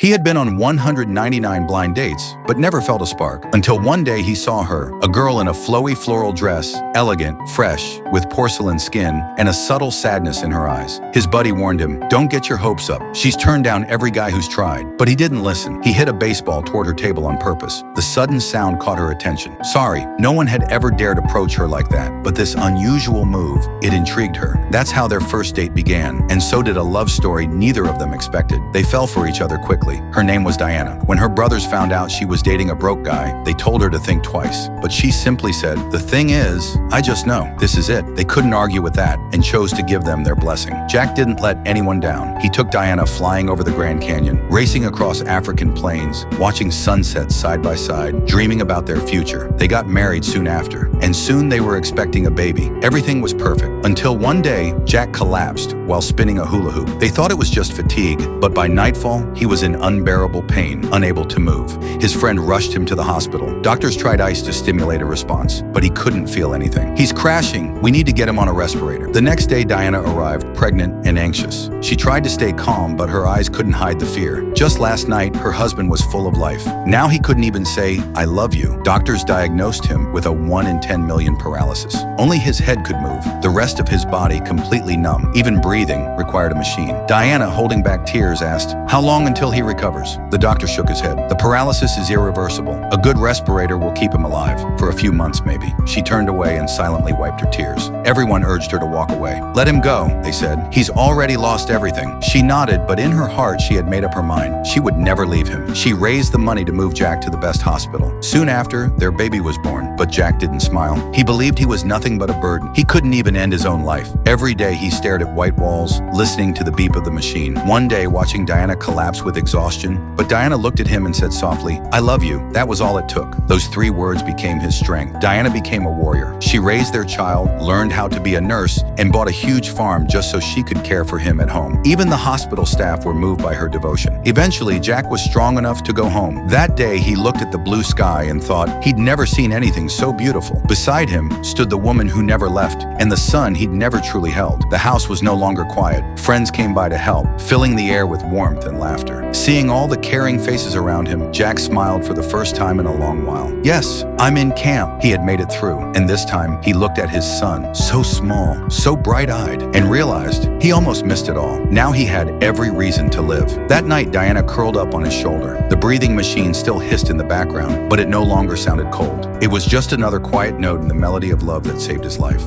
He had been on 199 blind dates, but never felt a spark. Until one day he saw her, a girl in a flowy floral dress, elegant, fresh, with porcelain skin, and a subtle sadness in her eyes. His buddy warned him, "Don't get your hopes up. She's turned down every guy who's tried." But he didn't listen. He hit a baseball toward her table on purpose. The sudden sound caught her attention. Sorry, no one had ever dared approach her like that, but this unusual move, it intrigued her. That's how their first date began, and so did a love story neither of them expected. They fell for each other quickly. Her name was Diana. When her brothers found out she was dating a broke guy, they told her to think twice. But she simply said, "The thing is, I just know. This is it." They couldn't argue with that and chose to give them their blessing. Jack didn't let anyone down. He took Diana flying over the Grand Canyon, racing across African plains, watching sunsets side by side, dreaming about their future. They got married soon after, and soon they were expecting a baby. Everything was perfect, until one day, Jack collapsed while spinning a hula hoop. They thought it was just fatigue, but by nightfall, he was in unbearable pain, unable to move. His friend rushed him to the hospital. Doctors tried ice to stimulate a response, but he couldn't feel anything. "He's crashing. We need to get him on a respirator." The next day, Diana arrived, pregnant and anxious. She tried to stay calm, but her eyes couldn't hide the fear. Just last night, her husband was full of life. Now he couldn't even say, "I love you." Doctors diagnosed him with a 1 in 10 million paralysis. Only his head could move, the rest of his body completely numb. Even breathing required a machine. Diana, holding back tears, asked, "How long until he recovers?" The doctor shook his head. "The paralysis is irreversible. A good respirator will keep him alive. For a few months, maybe." She turned away and silently wiped her tears. Everyone urged her to walk away. "Let him go," they said. "He's already lost everything." She nodded, but in her heart she had made up her mind. She would never leave him. She raised the money to move Jack to the best hospital. Soon after, their baby was born, but Jack didn't smile. He believed he was nothing but a burden. He couldn't even end his own life. Every day he stared at white walls, listening to the beep of the machine. One day, watching Diana collapse with exhaustion, but Diana looked at him and said softly, "I love you." That was all it took. Those 3 words became his strength. Diana became a warrior. She raised their child, learned how to be a nurse, and bought a huge farm just so she could care for him at home. Even the hospital staff were moved by her devotion. Eventually, Jack was strong enough to go home. That day, he looked at the blue sky and thought he'd never seen anything so beautiful. Beside him stood the woman who never left, and the son he'd never truly held. The house was no longer quiet. Friends came by to help, filling the air with warmth and laughter. Seeing all the caring faces around him, Jack smiled for the first time in a long while. "Yes, I'm in camp." He had made it through, and this time he looked at his son, so small, so bright-eyed, and realized he almost missed it all. Now he had every reason to live. That night, Diana curled up on his shoulder. The breathing machine still hissed in the background, but it no longer sounded cold. It was just another quiet note in the melody of love that saved his life.